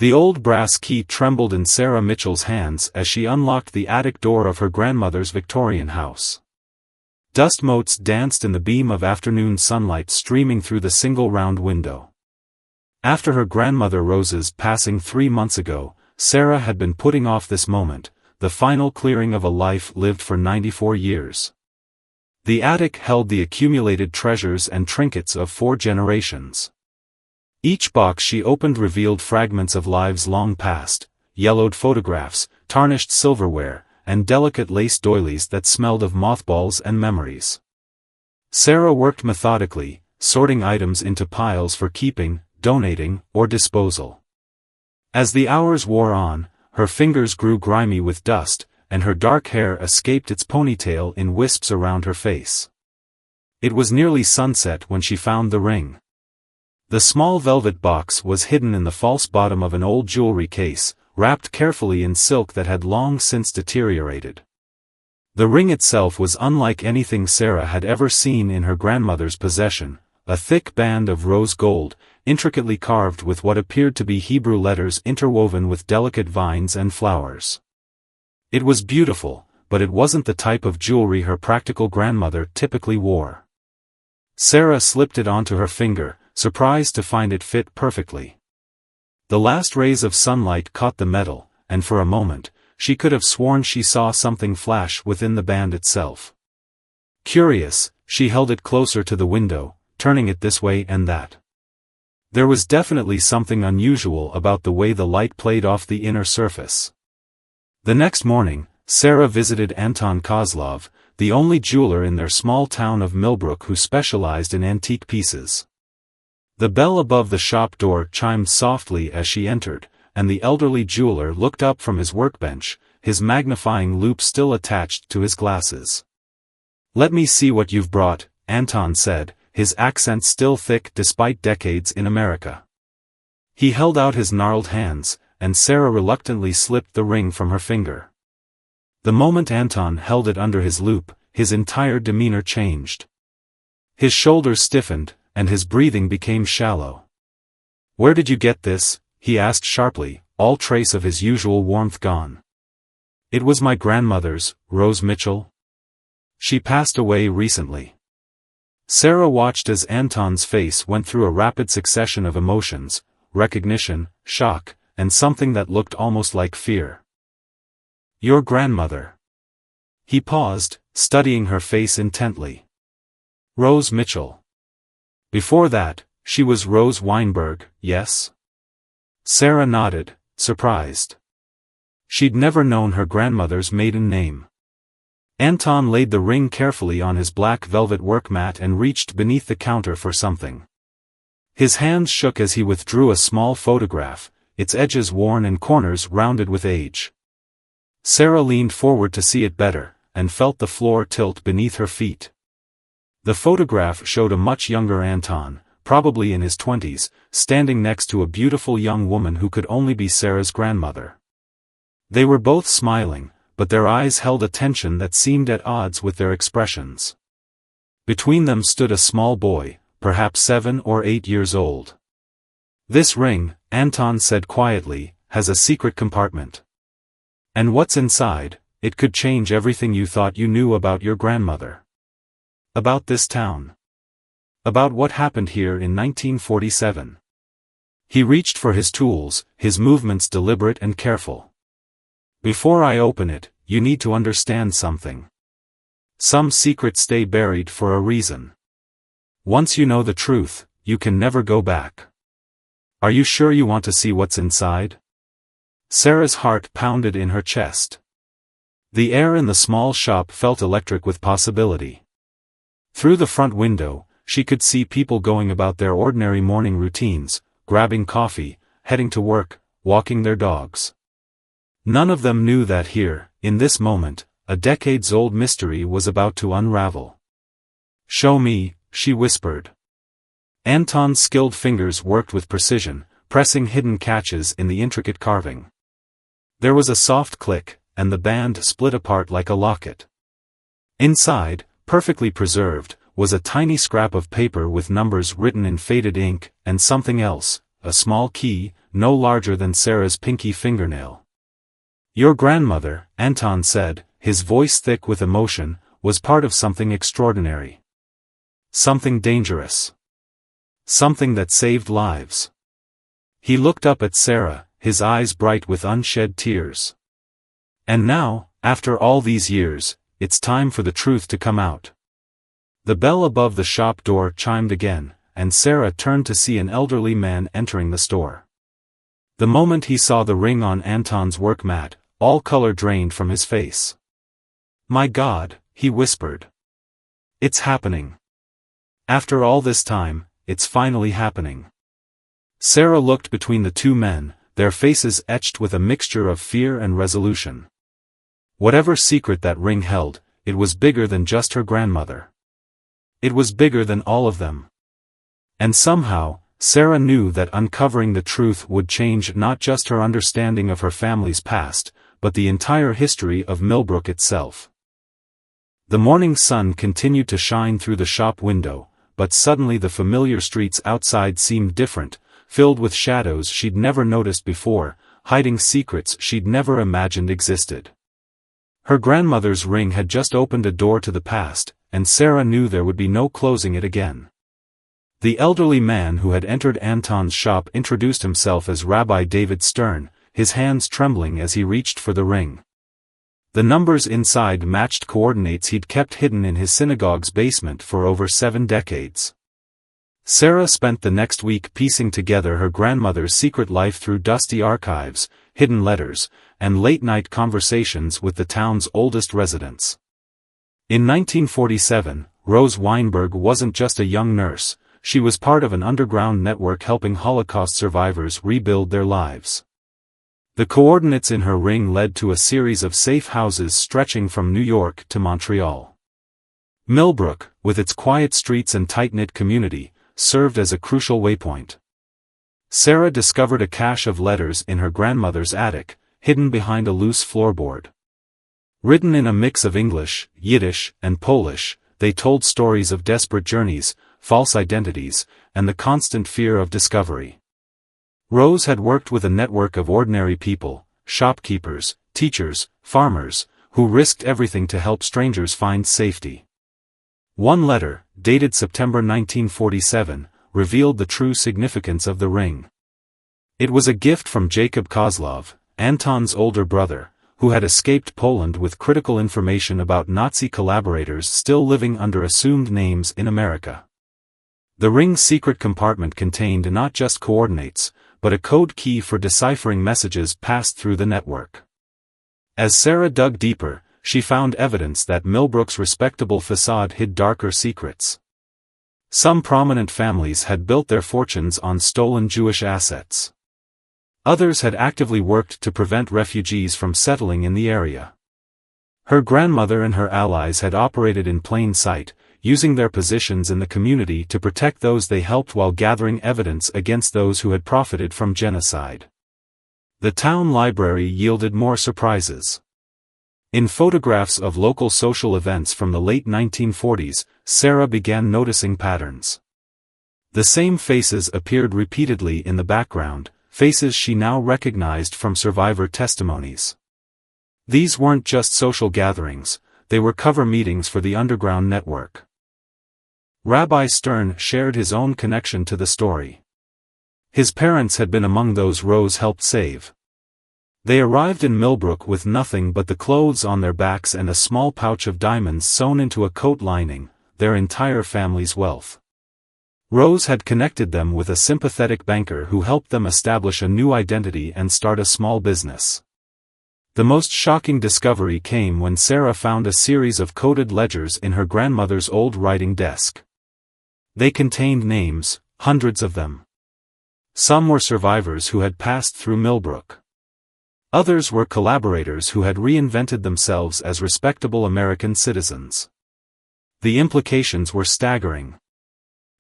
The old brass key trembled in Sarah Mitchell's hands as she unlocked the attic door of her grandmother's Victorian house. Dust motes danced in the beam of afternoon sunlight streaming through the single round window. After her grandmother Rose's passing 3 months ago, Sarah had been putting off this moment, the final clearing of a life lived for 94 years. The attic held the accumulated treasures and trinkets of 4 generations. Each box she opened revealed fragments of lives long past, yellowed photographs, tarnished silverware, and delicate lace doilies that smelled of mothballs and memories. Sarah worked methodically, sorting items into piles for keeping, donating, or disposal. As the hours wore on, her fingers grew grimy with dust, and her dark hair escaped its ponytail in wisps around her face. It was nearly sunset when she found the ring. The small velvet box was hidden in the false bottom of an old jewelry case, wrapped carefully in silk that had long since deteriorated. The ring itself was unlike anything Sarah had ever seen in her grandmother's possession, a thick band of rose gold, intricately carved with what appeared to be Hebrew letters interwoven with delicate vines and flowers. It was beautiful, but it wasn't the type of jewelry her practical grandmother typically wore. Sarah slipped it onto her finger, surprised to find it fit perfectly. The last rays of sunlight caught the metal, and for a moment, she could have sworn she saw something flash within the band itself. Curious, she held it closer to the window, turning it this way and that. There was definitely something unusual about the way the light played off the inner surface. The next morning, Sarah visited Anton Kozlov, the only jeweler in their small town of Millbrook who specialized in antique pieces. The bell above the shop door chimed softly as she entered, and the elderly jeweler looked up from his workbench, his magnifying loupe still attached to his glasses. "Let me see what you've brought," Anton said, his accent still thick despite decades in America. He held out his gnarled hands, and Sarah reluctantly slipped the ring from her finger. The moment Anton held it under his loupe, his entire demeanor changed. His shoulders stiffened, and his breathing became shallow. "Where did you get this?" he asked sharply, all trace of his usual warmth gone. "It was my grandmother's, Rose Mitchell. She passed away recently." Sarah watched as Anton's face went through a rapid succession of emotions, recognition, shock, and something that looked almost like fear. "Your grandmother." He paused, studying her face intently. "Rose Mitchell. Before that, she was Rose Weinberg, yes?" Sarah nodded, surprised. She'd never known her grandmother's maiden name. Anton laid the ring carefully on his black velvet work mat and reached beneath the counter for something. His hands shook as he withdrew a small photograph, its edges worn and corners rounded with age. Sarah leaned forward to see it better, and felt the floor tilt beneath her feet. The photograph showed a much younger Anton, probably in his 20s, standing next to a beautiful young woman who could only be Sarah's grandmother. They were both smiling, but their eyes held a tension that seemed at odds with their expressions. Between them stood a small boy, perhaps 7 or 8 years old. "This ring," Anton said quietly, "has a secret compartment. And what's inside, it could change everything you thought you knew about your grandmother. About this town. About what happened here in 1947. He reached for his tools, his movements deliberate and careful. "Before I open it, you need to understand something. Some secrets stay buried for a reason. Once you know the truth, you can never go back. Are you sure you want to see what's inside?" Sarah's heart pounded in her chest. The air in the small shop felt electric with possibility. Through the front window, she could see people going about their ordinary morning routines, grabbing coffee, heading to work, walking their dogs. None of them knew that here, in this moment, a decades-old mystery was about to unravel. "Show me," she whispered. Anton's skilled fingers worked with precision, pressing hidden catches in the intricate carving. There was a soft click, and the band split apart like a locket. Inside, perfectly preserved, was a tiny scrap of paper with numbers written in faded ink, and something else, a small key, no larger than Sarah's pinky fingernail. "Your grandmother," Anton said, his voice thick with emotion, "was part of something extraordinary. Something dangerous. Something that saved lives." He looked up at Sarah, his eyes bright with unshed tears. "And now, after all these years, it's time for the truth to come out." The bell above the shop door chimed again, and Sarah turned to see an elderly man entering the store. The moment he saw the ring on Anton's work mat, all color drained from his face. "My God," he whispered. "It's happening. After all this time, it's finally happening." Sarah looked between the two men, their faces etched with a mixture of fear and resolution. Whatever secret that ring held, it was bigger than just her grandmother. It was bigger than all of them. And somehow, Sarah knew that uncovering the truth would change not just her understanding of her family's past, but the entire history of Millbrook itself. The morning sun continued to shine through the shop window, but suddenly the familiar streets outside seemed different, filled with shadows she'd never noticed before, hiding secrets she'd never imagined existed. Her grandmother's ring had just opened a door to the past, and Sarah knew there would be no closing it again. The elderly man who had entered Anton's shop introduced himself as Rabbi David Stern, his hands trembling as he reached for the ring. The numbers inside matched coordinates he'd kept hidden in his synagogue's basement for over 7 decades. Sarah spent the next week piecing together her grandmother's secret life through dusty archives, hidden letters, and late-night conversations with the town's oldest residents. In 1947, Rose Weinberg wasn't just a young nurse, she was part of an underground network helping Holocaust survivors rebuild their lives. The coordinates in her ring led to a series of safe houses stretching from New York to Montreal. Millbrook, with its quiet streets and tight-knit community, served as a crucial waypoint. Sarah discovered a cache of letters in her grandmother's attic, hidden behind a loose floorboard. Written in a mix of English, Yiddish, and Polish, they told stories of desperate journeys, false identities, and the constant fear of discovery. Rose had worked with a network of ordinary people, shopkeepers, teachers, farmers, who risked everything to help strangers find safety. One letter, dated September 1947, revealed the true significance of the ring. It was a gift from Jacob Kozlov, Anton's older brother, who had escaped Poland with critical information about Nazi collaborators still living under assumed names in America. The ring's secret compartment contained not just coordinates, but a code key for deciphering messages passed through the network. As Sarah dug deeper, she found evidence that Millbrook's respectable facade hid darker secrets. Some prominent families had built their fortunes on stolen Jewish assets. Others had actively worked to prevent refugees from settling in the area. Her grandmother and her allies had operated in plain sight, using their positions in the community to protect those they helped while gathering evidence against those who had profited from genocide. The town library yielded more surprises. In photographs of local social events from the late 1940s, Sarah began noticing patterns. The same faces appeared repeatedly in the background, faces she now recognized from survivor testimonies. These weren't just social gatherings, they were cover meetings for the underground network. Rabbi Stern shared his own connection to the story. His parents had been among those Rose helped save. They arrived in Millbrook with nothing but the clothes on their backs and a small pouch of diamonds sewn into a coat lining, their entire family's wealth. Rose had connected them with a sympathetic banker who helped them establish a new identity and start a small business. The most shocking discovery came when Sarah found a series of coded ledgers in her grandmother's old writing desk. They contained names, hundreds of them. Some were survivors who had passed through Millbrook. Others were collaborators who had reinvented themselves as respectable American citizens. The implications were staggering.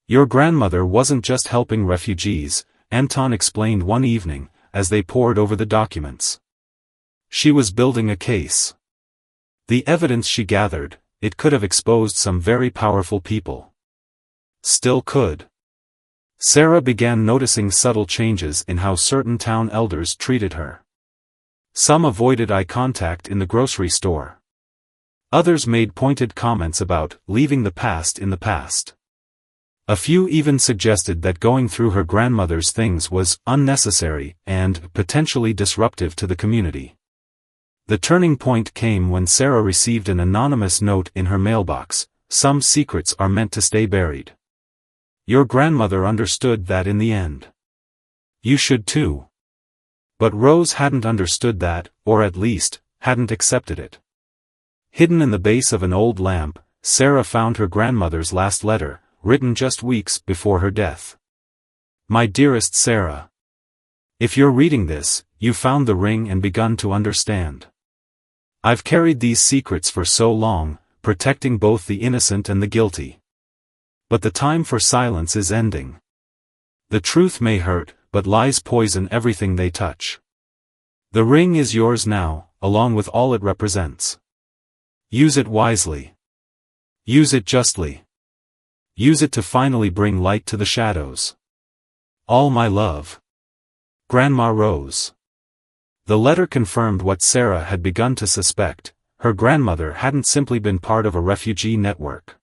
Your grandmother wasn't just helping refugees, Anton explained one evening, as they pored over the documents. She was building a case. The evidence she gathered, it could have exposed some very powerful people. Still could. Sarah began noticing subtle changes in how certain town elders treated her. Some avoided eye contact in the grocery store. Others made pointed comments about leaving the past in the past. A few even suggested that going through her grandmother's things was unnecessary and potentially disruptive to the community. The turning point came when Sarah received an anonymous note in her mailbox: "Some secrets are meant to stay buried. Your grandmother understood that in the end. You should too." But Rose hadn't understood that, or at least, hadn't accepted it. Hidden in the base of an old lamp, Sarah found her grandmother's last letter, written just weeks before her death. "My dearest Sarah. If you're reading this, you've found the ring and begun to understand. I've carried these secrets for so long, protecting both the innocent and the guilty. But the time for silence is ending. The truth may hurt, but lies poison everything they touch. The ring is yours now, along with all it represents. Use it wisely. Use it justly. Use it to finally bring light to the shadows. All my love. Grandma Rose." The letter confirmed what Sarah had begun to suspect: her grandmother hadn't simply been part of a refugee network.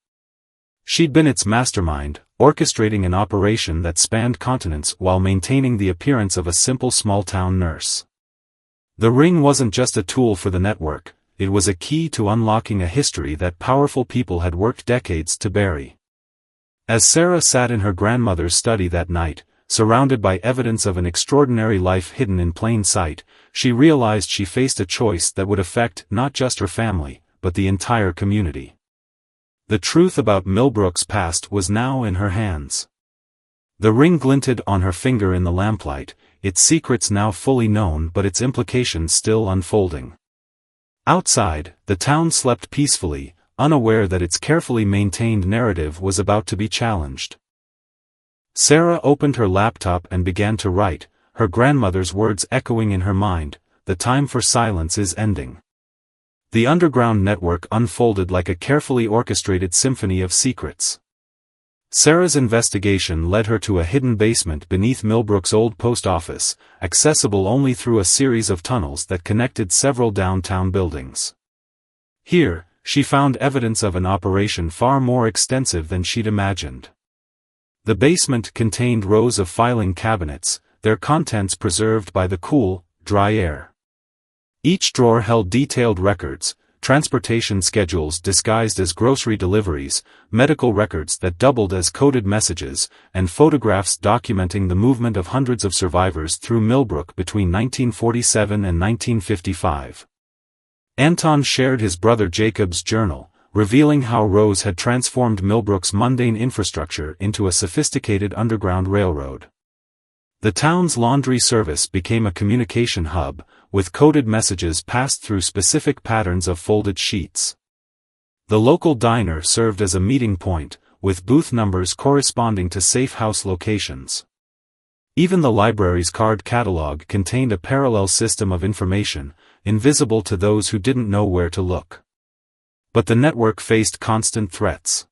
She'd been its mastermind, orchestrating an operation that spanned continents while maintaining the appearance of a simple small-town nurse. The ring wasn't just a tool for the network, it was a key to unlocking a history that powerful people had worked decades to bury. As Sarah sat in her grandmother's study that night, surrounded by evidence of an extraordinary life hidden in plain sight, she realized she faced a choice that would affect not just her family, but the entire community. The truth about Millbrook's past was now in her hands. The ring glinted on her finger in the lamplight, its secrets now fully known but its implications still unfolding. Outside, the town slept peacefully, unaware that its carefully maintained narrative was about to be challenged. Sarah opened her laptop and began to write, her grandmother's words echoing in her mind: "The time for silence is ending." The underground network unfolded like a carefully orchestrated symphony of secrets. Sarah's investigation led her to a hidden basement beneath Millbrook's old post office, accessible only through a series of tunnels that connected several downtown buildings. Here, she found evidence of an operation far more extensive than she'd imagined. The basement contained rows of filing cabinets, their contents preserved by the cool, dry air. Each drawer held detailed records, transportation schedules disguised as grocery deliveries, medical records that doubled as coded messages, and photographs documenting the movement of hundreds of survivors through Millbrook between 1947 and 1955. Anton shared his brother Jacob's journal, revealing how Rose had transformed Millbrook's mundane infrastructure into a sophisticated underground railroad. The town's laundry service became a communication hub, with coded messages passed through specific patterns of folded sheets. The local diner served as a meeting point, with booth numbers corresponding to safe house locations. Even the library's card catalog contained a parallel system of information, invisible to those who didn't know where to look. But the network faced constant threats.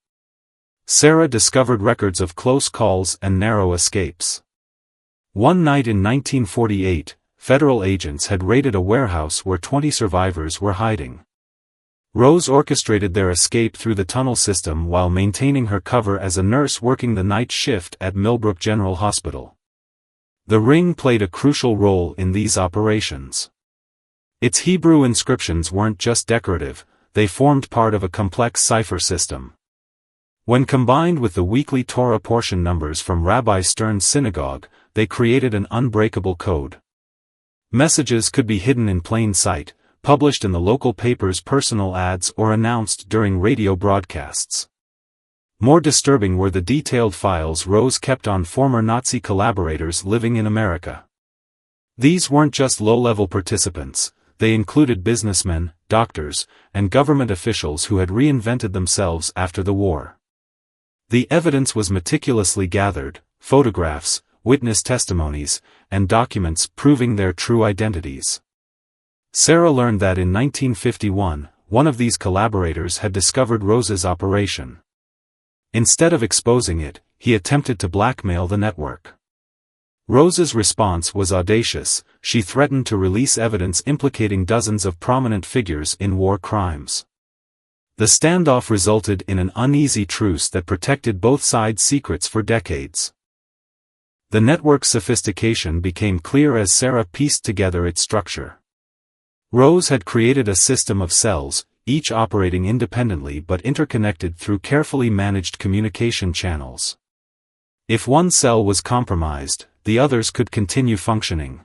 Sarah discovered records of close calls and narrow escapes. One night in 1948, federal agents had raided a warehouse where 20 survivors were hiding. Rose orchestrated their escape through the tunnel system while maintaining her cover as a nurse working the night shift at Millbrook General Hospital. The ring played a crucial role in these operations. Its Hebrew inscriptions weren't just decorative, they formed part of a complex cipher system. When combined with the weekly Torah portion numbers from Rabbi Stern's synagogue, they created an unbreakable code. Messages could be hidden in plain sight, published in the local paper's personal ads or announced during radio broadcasts. More disturbing were the detailed files Rose kept on former Nazi collaborators living in America. These weren't just low-level participants, they included businessmen, doctors, and government officials who had reinvented themselves after the war. The evidence was meticulously gathered: photographs, witness testimonies, and documents proving their true identities. Sarah learned that in 1951, one of these collaborators had discovered Rose's operation. Instead of exposing it, he attempted to blackmail the network. Rose's response was audacious. She threatened to release evidence implicating dozens of prominent figures in war crimes. The standoff resulted in an uneasy truce that protected both sides' secrets for decades. The network's sophistication became clear as Sarah pieced together its structure. Rose had created a system of cells, each operating independently but interconnected through carefully managed communication channels. If one cell was compromised, the others could continue functioning.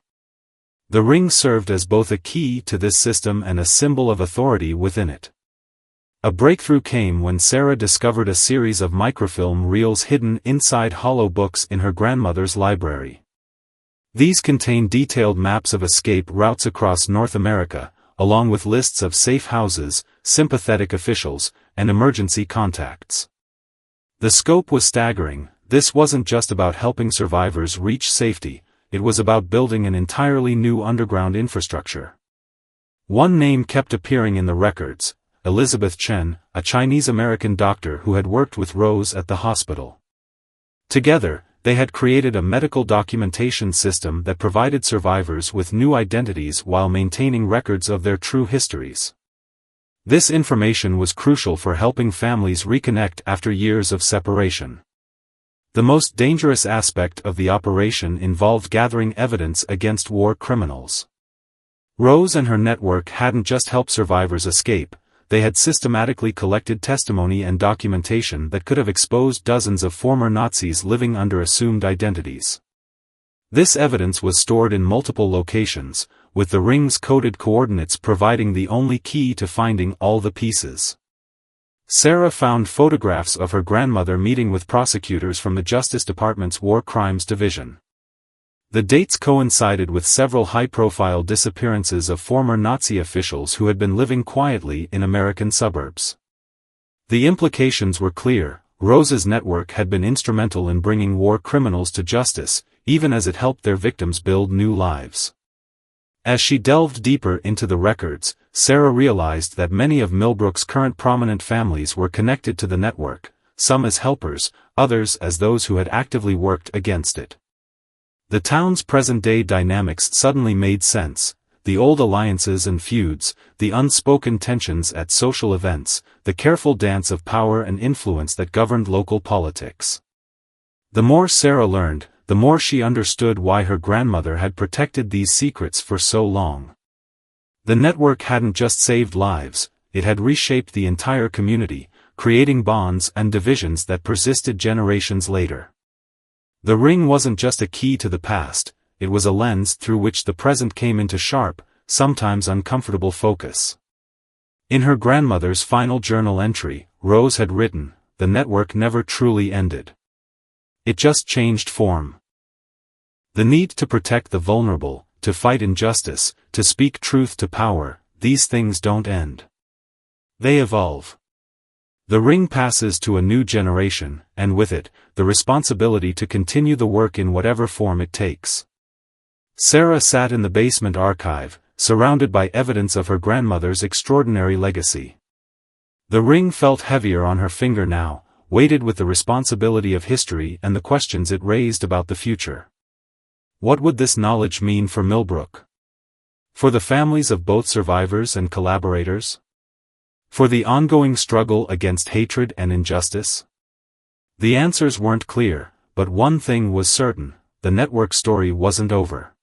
The ring served as both a key to this system and a symbol of authority within it. A breakthrough came when Sarah discovered a series of microfilm reels hidden inside hollow books in her grandmother's library. These contained detailed maps of escape routes across North America, along with lists of safe houses, sympathetic officials, and emergency contacts. The scope was staggering. This wasn't just about helping survivors reach safety, it was about building an entirely new underground infrastructure. One name kept appearing in the records: Elizabeth Chen, a Chinese-American doctor who had worked with Rose at the hospital. Together, they had created a medical documentation system that provided survivors with new identities while maintaining records of their true histories. This information was crucial for helping families reconnect after years of separation. The most dangerous aspect of the operation involved gathering evidence against war criminals. Rose and her network hadn't just helped survivors escape, they had systematically collected testimony and documentation that could have exposed dozens of former Nazis living under assumed identities. This evidence was stored in multiple locations, with the ring's coded coordinates providing the only key to finding all the pieces. Sarah found photographs of her grandmother meeting with prosecutors from the Justice Department's War Crimes Division. The dates coincided with several high-profile disappearances of former Nazi officials who had been living quietly in American suburbs. The implications were clear: Rose's network had been instrumental in bringing war criminals to justice, even as it helped their victims build new lives. As she delved deeper into the records, Sarah realized that many of Millbrook's current prominent families were connected to the network, some as helpers, others as those who had actively worked against it. The town's present-day dynamics suddenly made sense: the old alliances and feuds, the unspoken tensions at social events, the careful dance of power and influence that governed local politics. The more Sarah learned, the more she understood why her grandmother had protected these secrets for so long. The network hadn't just saved lives, it had reshaped the entire community, creating bonds and divisions that persisted generations later. The ring wasn't just a key to the past, it was a lens through which the present came into sharp, sometimes uncomfortable focus. In her grandmother's final journal entry, Rose had written, "The network never truly ended. It just changed form." The need to protect the vulnerable, to fight injustice, to speak truth to power, these things don't end. They evolve. The ring passes to a new generation, and with it, the responsibility to continue the work in whatever form it takes. Sarah sat in the basement archive, surrounded by evidence of her grandmother's extraordinary legacy. The ring felt heavier on her finger now, weighted with the responsibility of history and the questions it raised about the future. What would this knowledge mean for Millbrook? For the families of both survivors and collaborators? For the ongoing struggle against hatred and injustice? The answers weren't clear, but one thing was certain: the network story wasn't over.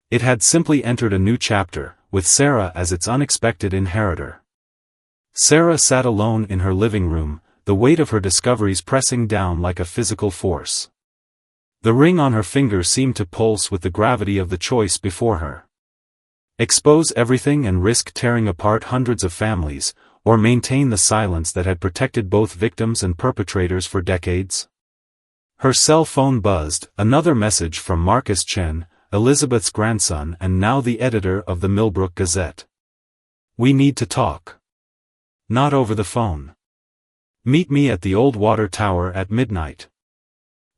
It had simply entered a new chapter, with Sarah as its unexpected inheritor. Sarah sat alone in her living room, the weight of her discoveries pressing down like a physical force. The ring on her finger seemed to pulse with the gravity of the choice before her. Expose everything and risk tearing apart hundreds of families, or maintain the silence that had protected both victims and perpetrators for decades? Her cell phone buzzed, another message from Marcus Chen, Elizabeth's grandson and now the editor of the Millbrook Gazette. "We need to talk. Not over the phone. Meet me at the old water tower at midnight."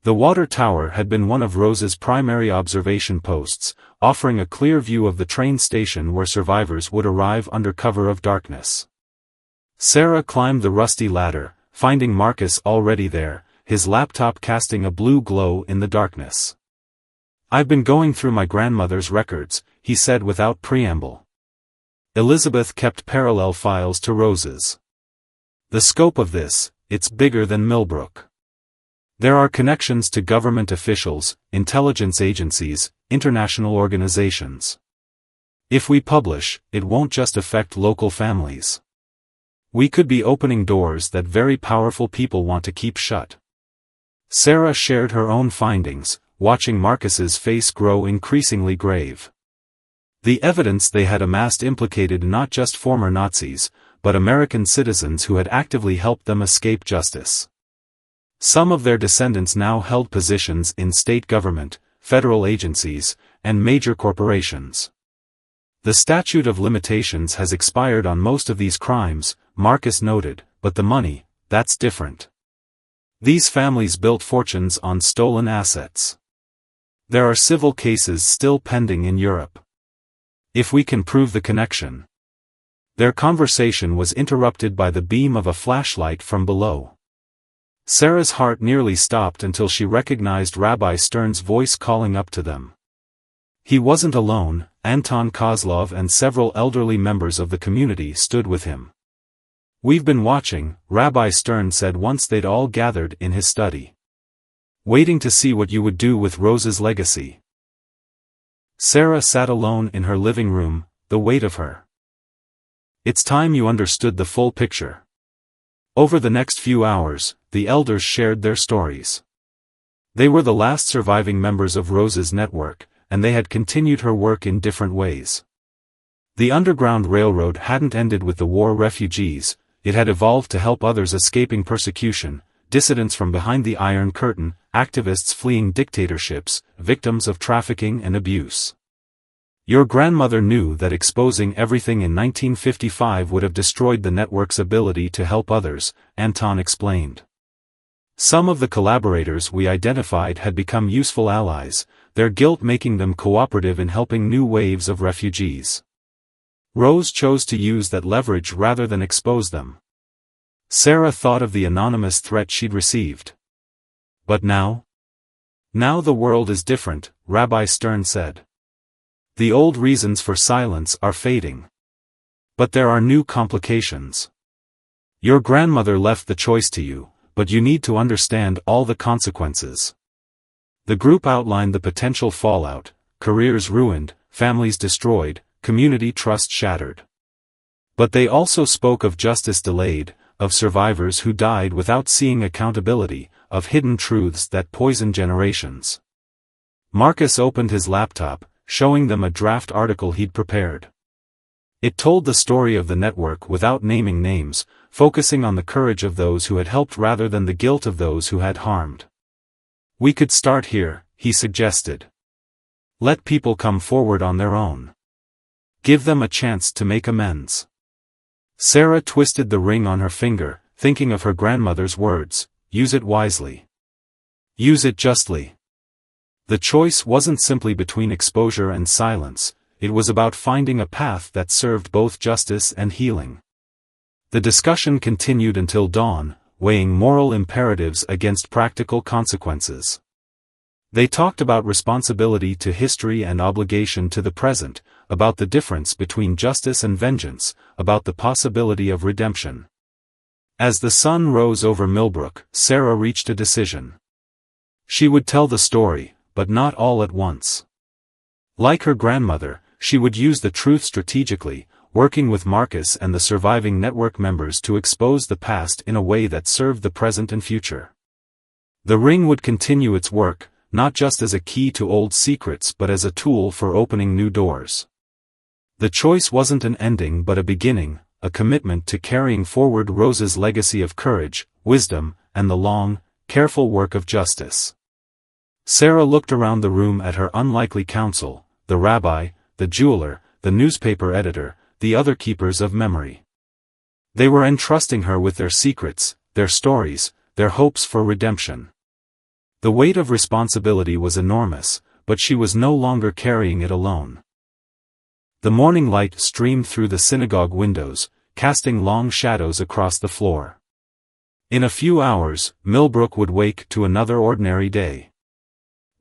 The water tower had been one of Rose's primary observation posts, offering a clear view of the train station where survivors would arrive under cover of darkness. Sarah climbed the rusty ladder, finding Marcus already there, his laptop casting a blue glow in the darkness. "I've been going through my grandmother's records," he said without preamble. Elizabeth kept parallel files to Rose's. "The scope of this, it's bigger than Millbrook. There are connections to government officials, intelligence agencies, international organizations. If we publish, it won't just affect local families. We could be opening doors that very powerful people want to keep shut." Sarah shared her own findings, watching Marcus's face grow increasingly grave. The evidence they had amassed implicated not just former Nazis, but American citizens who had actively helped them escape justice. Some of their descendants now held positions in state government, federal agencies, and major corporations. "The statute of limitations has expired on most of these crimes," Marcus noted, "but the money, that's different. These families built fortunes on stolen assets. There are civil cases still pending in Europe. If we can prove the connection." Their conversation was interrupted by the beam of a flashlight from below. Sarah's heart nearly stopped until she recognized Rabbi Stern's voice calling up to them. He wasn't alone. Anton Kozlov and several elderly members of the community stood with him. "We've been watching," Rabbi Stern said once they'd all gathered in his study. "Waiting to see what you would do with Rose's legacy." Sarah sat alone in her living room, the weight of her. "It's time you understood the full picture." Over the next few hours, the elders shared their stories. They were the last surviving members of Rose's network, and they had continued her work in different ways. The Underground Railroad hadn't ended with the war refugees, it had evolved to help others escaping persecution, dissidents from behind the Iron Curtain, activists fleeing dictatorships, victims of trafficking and abuse. "Your grandmother knew that exposing everything in 1955 would have destroyed the network's ability to help others," Anton explained. "Some of the collaborators we identified had become useful allies, their guilt making them cooperative in helping new waves of refugees. Rose chose to use that leverage rather than expose them." Sarah thought of the anonymous threat she'd received. "But now? Now the world is different," Rabbi Stern said. "The old reasons for silence are fading. But there are new complications. Your grandmother left the choice to you, but you need to understand all the consequences." The group outlined the potential fallout: careers ruined, families destroyed, community trust shattered. But they also spoke of justice delayed, of survivors who died without seeing accountability, of hidden truths that poison generations. Marcus opened his laptop, showing them a draft article he'd prepared. It told the story of the network without naming names, focusing on the courage of those who had helped rather than the guilt of those who had harmed. "We could start here," he suggested. "Let people come forward on their own. Give them a chance to make amends." Sarah twisted the ring on her finger, thinking of her grandmother's words, "Use it wisely. Use it justly." The choice wasn't simply between exposure and silence, it was about finding a path that served both justice and healing. The discussion continued until dawn, weighing moral imperatives against practical consequences. They talked about responsibility to history and obligation to the present, about the difference between justice and vengeance, about the possibility of redemption. As the sun rose over Millbrook, Sarah reached a decision. She would tell the story, but not all at once. Like her grandmother, she would use the truth strategically, working with Marcus and the surviving network members to expose the past in a way that served the present and future. The ring would continue its work, not just as a key to old secrets but as a tool for opening new doors. The choice wasn't an ending but a beginning, a commitment to carrying forward Rose's legacy of courage, wisdom, and the long, careful work of justice. Sarah looked around the room at her unlikely council, the rabbi, the jeweler, the newspaper editor, the other keepers of memory. They were entrusting her with their secrets, their stories, their hopes for redemption. The weight of responsibility was enormous, but she was no longer carrying it alone. The morning light streamed through the synagogue windows, casting long shadows across the floor. In a few hours, Millbrook would wake to another ordinary day.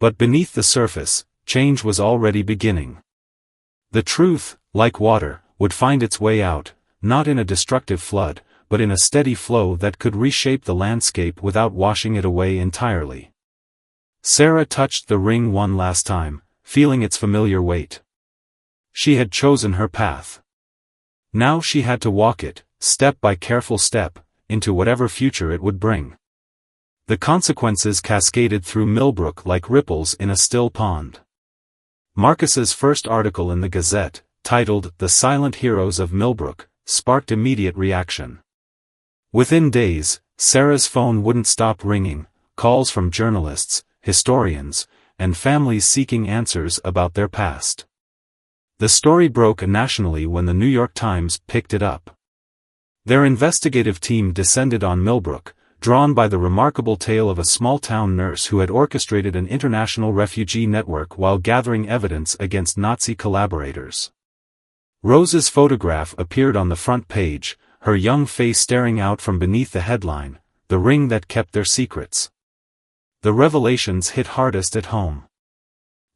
But beneath the surface, change was already beginning. The truth, like water, would find its way out, not in a destructive flood, but in a steady flow that could reshape the landscape without washing it away entirely. Sarah touched the ring one last time, feeling its familiar weight. She had chosen her path. Now she had to walk it, step by careful step, into whatever future it would bring. The consequences cascaded through Millbrook like ripples in a still pond. Marcus's first article in the Gazette, titled "The Silent Heroes of Millbrook," sparked immediate reaction. Within days, Sarah's phone wouldn't stop ringing, calls from journalists, historians, and families seeking answers about their past. The story broke nationally when the New York Times picked it up. Their investigative team descended on Millbrook, drawn by the remarkable tale of a small-town nurse who had orchestrated an international refugee network while gathering evidence against Nazi collaborators. Rose's photograph appeared on the front page, her young face staring out from beneath the headline, "The Ring That Kept Their Secrets." The revelations hit hardest at home.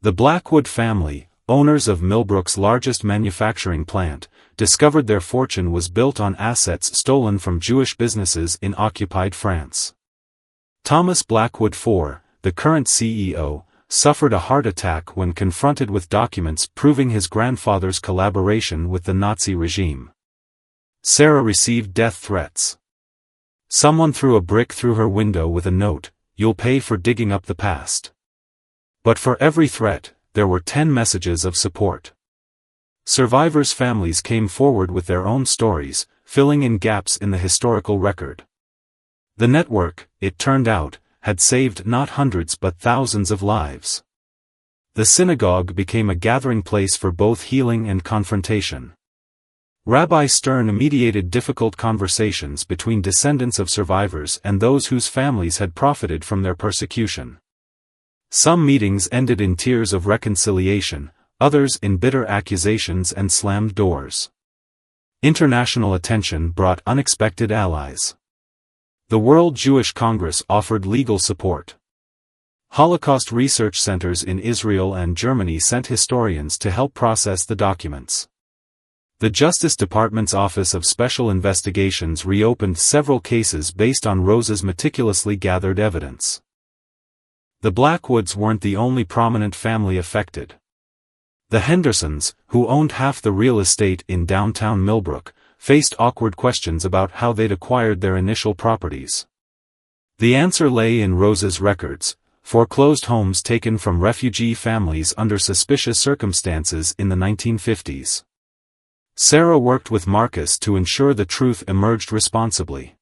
The Blackwood family, owners of Millbrook's largest manufacturing plant, discovered their fortune was built on assets stolen from Jewish businesses in occupied France. Thomas Blackwood IV, the current CEO, suffered a heart attack when confronted with documents proving his grandfather's collaboration with the Nazi regime. Sarah received death threats. Someone threw a brick through her window with a note, "You'll pay for digging up the past." But for every threat, there were 10 messages of support. Survivors' families came forward with their own stories, filling in gaps in the historical record. The network, it turned out, had saved not hundreds but thousands of lives. The synagogue became a gathering place for both healing and confrontation. Rabbi Stern mediated difficult conversations between descendants of survivors and those whose families had profited from their persecution. Some meetings ended in tears of reconciliation, others in bitter accusations and slammed doors. International attention brought unexpected allies. The World Jewish Congress offered legal support. Holocaust research centers in Israel and Germany sent historians to help process the documents. The Justice Department's Office of Special Investigations reopened several cases based on Rose's meticulously gathered evidence. The Blackwoods weren't the only prominent family affected. The Hendersons, who owned half the real estate in downtown Millbrook, faced awkward questions about how they'd acquired their initial properties. The answer lay in Rose's records, foreclosed homes taken from refugee families under suspicious circumstances in the 1950s. Sarah worked with Marcus to ensure the truth emerged responsibly.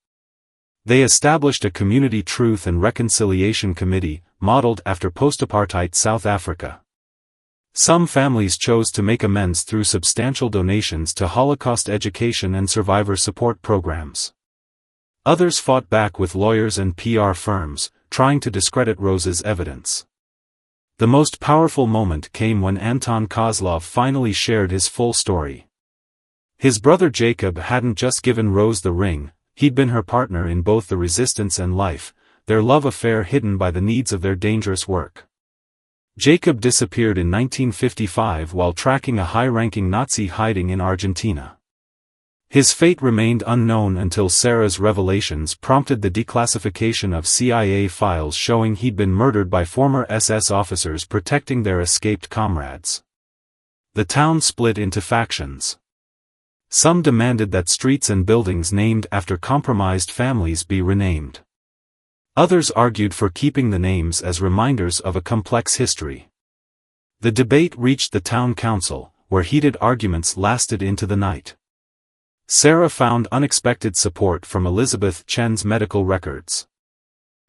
They established a Community Truth and Reconciliation Committee, modeled after post-apartheid South Africa. Some families chose to make amends through substantial donations to Holocaust education and survivor support programs. Others fought back with lawyers and PR firms, trying to discredit Rose's evidence. The most powerful moment came when Anton Kozlov finally shared his full story. His brother Jacob hadn't just given Rose the ring, he'd been her partner in both the resistance and life, their love affair hidden by the needs of their dangerous work. Jacob disappeared in 1955 while tracking a high-ranking Nazi hiding in Argentina. His fate remained unknown until Sarah's revelations prompted the declassification of CIA files showing he'd been murdered by former SS officers protecting their escaped comrades. The town split into factions. Some demanded that streets and buildings named after compromised families be renamed. Others argued for keeping the names as reminders of a complex history. The debate reached the town council, where heated arguments lasted into the night. Sarah found unexpected support from Elizabeth Chen's medical records.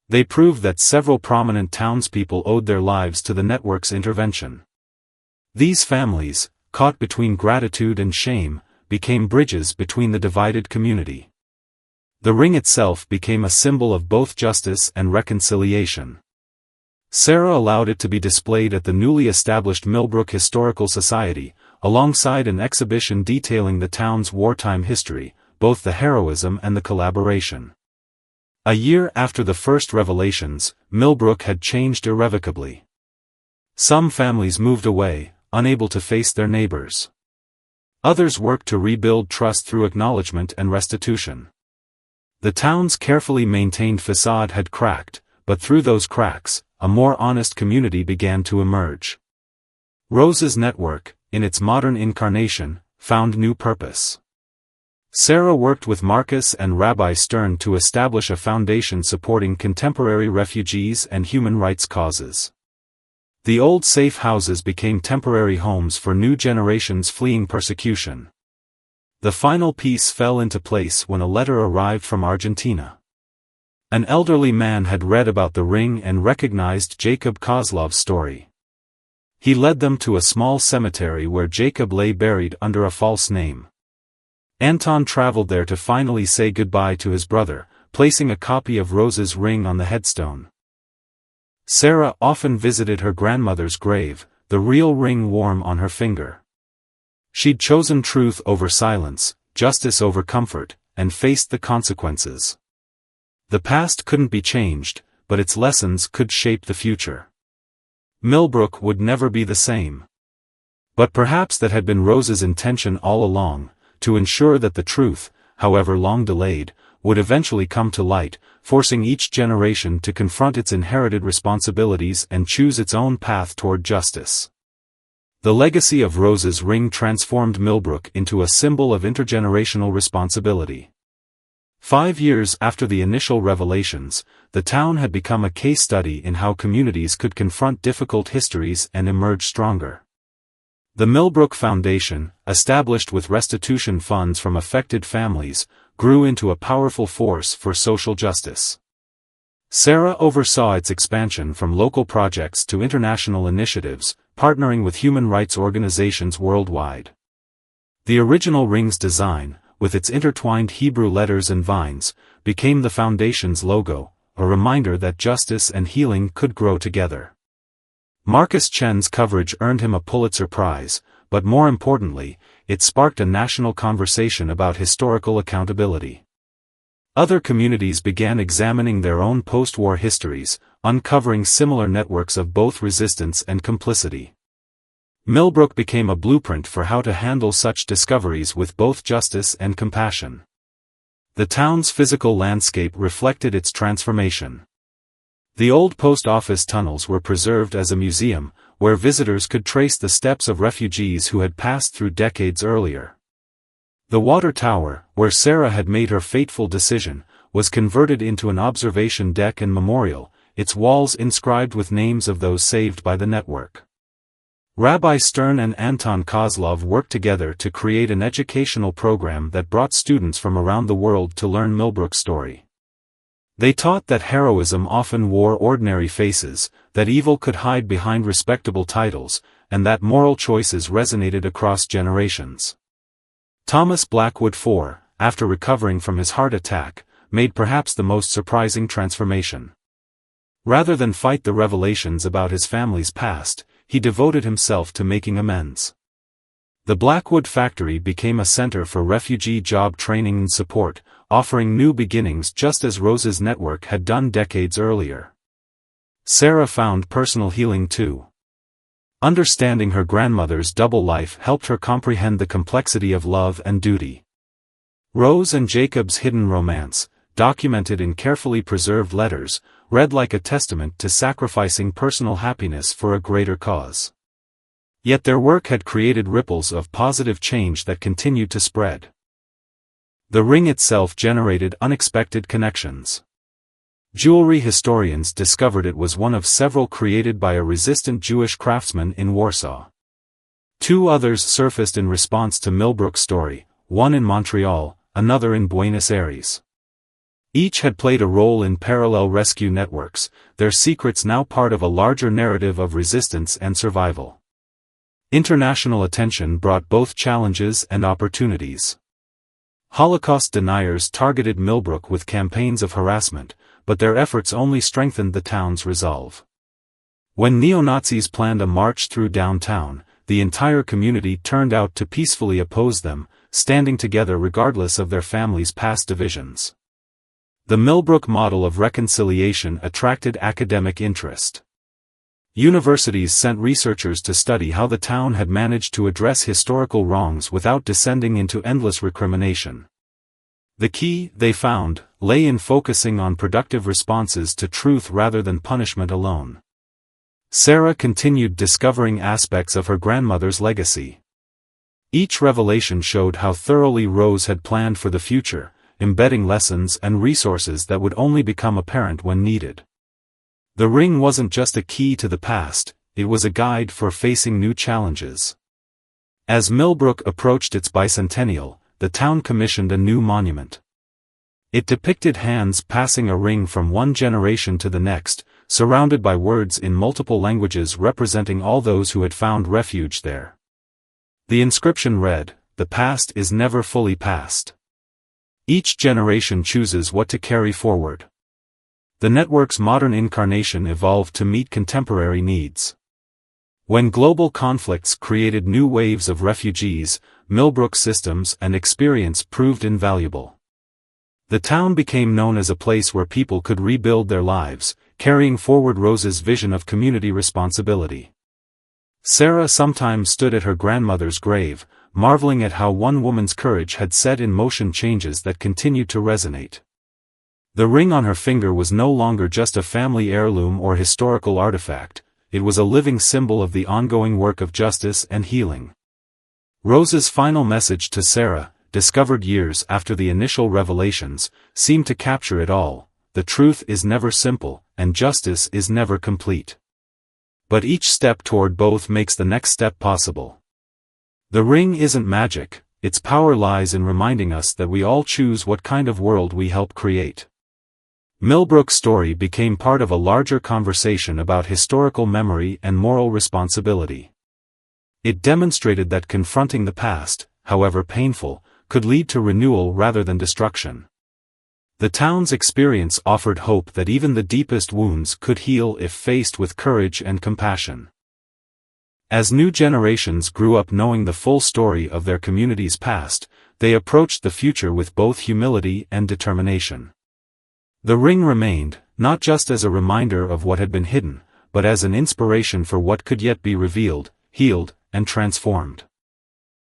They proved that several prominent townspeople owed their lives to the network's intervention. These families, caught between gratitude and shame, became bridges between the divided community. The ring itself became a symbol of both justice and reconciliation. Sarah allowed it to be displayed at the newly established Millbrook Historical Society, alongside an exhibition detailing the town's wartime history, both the heroism and the collaboration. A year after the first revelations, Millbrook had changed irrevocably. Some families moved away, unable to face their neighbors. Others worked to rebuild trust through acknowledgement and restitution. The town's carefully maintained facade had cracked, but through those cracks, a more honest community began to emerge. Rose's network, in its modern incarnation, found new purpose. Sarah worked with Marcus and Rabbi Stern to establish a foundation supporting contemporary refugees and human rights causes. The old safe houses became temporary homes for new generations fleeing persecution. The final piece fell into place when a letter arrived from Argentina. An elderly man had read about the ring and recognized Jacob Kozlov's story. He led them to a small cemetery where Jacob lay buried under a false name. Anton traveled there to finally say goodbye to his brother, placing a copy of Rose's ring on the headstone. Sarah often visited her grandmother's grave, the real ring warm on her finger. She'd chosen truth over silence, justice over comfort, and faced the consequences. The past couldn't be changed, but its lessons could shape the future. Millbrook would never be the same. But perhaps that had been Rose's intention all along, to ensure that the truth, however long delayed, would eventually come to light, forcing each generation to confront its inherited responsibilities and choose its own path toward justice. The legacy of Rose's ring transformed Millbrook into a symbol of intergenerational responsibility. 5 years after the initial revelations, the town had become a case study in how communities could confront difficult histories and emerge stronger. The Millbrook Foundation, established with restitution funds from affected families, grew into a powerful force for social justice. Sarah oversaw its expansion from local projects to international initiatives, partnering with human rights organizations worldwide. The original ring's design, with its intertwined Hebrew letters and vines, became the foundation's logo, a reminder that justice and healing could grow together. Marcus Chen's coverage earned him a Pulitzer Prize, but more importantly, it sparked a national conversation about historical accountability. Other communities began examining their own post-war histories, uncovering similar networks of both resistance and complicity. Millbrook became a blueprint for how to handle such discoveries with both justice and compassion. The town's physical landscape reflected its transformation. The old post office tunnels were preserved as a museum, where visitors could trace the steps of refugees who had passed through decades earlier. The water tower, where Sarah had made her fateful decision, was converted into an observation deck and memorial, its walls inscribed with names of those saved by the network. Rabbi Stern and Anton Kozlov worked together to create an educational program that brought students from around the world to learn Millbrook's story. They taught that heroism often wore ordinary faces, that evil could hide behind respectable titles, and that moral choices resonated across generations. Thomas Blackwood IV, after recovering from his heart attack, made perhaps the most surprising transformation. Rather than fight the revelations about his family's past, he devoted himself to making amends. The Blackwood factory became a center for refugee job training and support, offering new beginnings just as Rose's network had done decades earlier. Sarah found personal healing too. Understanding her grandmother's double life helped her comprehend the complexity of love and duty. Rose and Jacob's hidden romance, documented in carefully preserved letters, read like a testament to sacrificing personal happiness for a greater cause. Yet their work had created ripples of positive change that continued to spread. The ring itself generated unexpected connections. Jewelry historians discovered it was one of several created by a resistant Jewish craftsman in Warsaw. 2 others surfaced in response to Millbrook's story, one in Montreal, another in Buenos Aires. Each had played a role in parallel rescue networks, their secrets now part of a larger narrative of resistance and survival. International attention brought both challenges and opportunities. Holocaust deniers targeted Millbrook with campaigns of harassment, but their efforts only strengthened the town's resolve. When neo-Nazis planned a march through downtown, the entire community turned out to peacefully oppose them, standing together regardless of their families' past divisions. The Millbrook model of reconciliation attracted academic interest. Universities sent researchers to study how the town had managed to address historical wrongs without descending into endless recrimination. The key, they found, lay in focusing on productive responses to truth rather than punishment alone. Sarah continued discovering aspects of her grandmother's legacy. Each revelation showed how thoroughly Rose had planned for the future, embedding lessons and resources that would only become apparent when needed. The ring wasn't just a key to the past, it was a guide for facing new challenges. As Millbrook approached its bicentennial, the town commissioned a new monument. It depicted hands passing a ring from one generation to the next, surrounded by words in multiple languages representing all those who had found refuge there. The inscription read, "The past is never fully past. Each generation chooses what to carry forward." The network's modern incarnation evolved to meet contemporary needs. When global conflicts created new waves of refugees, Millbrook's systems and experience proved invaluable. The town became known as a place where people could rebuild their lives, carrying forward Rose's vision of community responsibility. Sarah sometimes stood at her grandmother's grave, marveling at how one woman's courage had set in motion changes that continued to resonate. The ring on her finger was no longer just a family heirloom or historical artifact, it was a living symbol of the ongoing work of justice and healing. Rose's final message to Sarah, discovered years after the initial revelations, seemed to capture it all: the truth is never simple, and justice is never complete. But each step toward both makes the next step possible. The ring isn't magic, its power lies in reminding us that we all choose what kind of world we help create. Millbrook's story became part of a larger conversation about historical memory and moral responsibility. It demonstrated that confronting the past, however painful, could lead to renewal rather than destruction. The town's experience offered hope that even the deepest wounds could heal if faced with courage and compassion. As new generations grew up knowing the full story of their community's past, they approached the future with both humility and determination. The ring remained, not just as a reminder of what had been hidden, but as an inspiration for what could yet be revealed, healed, and transformed.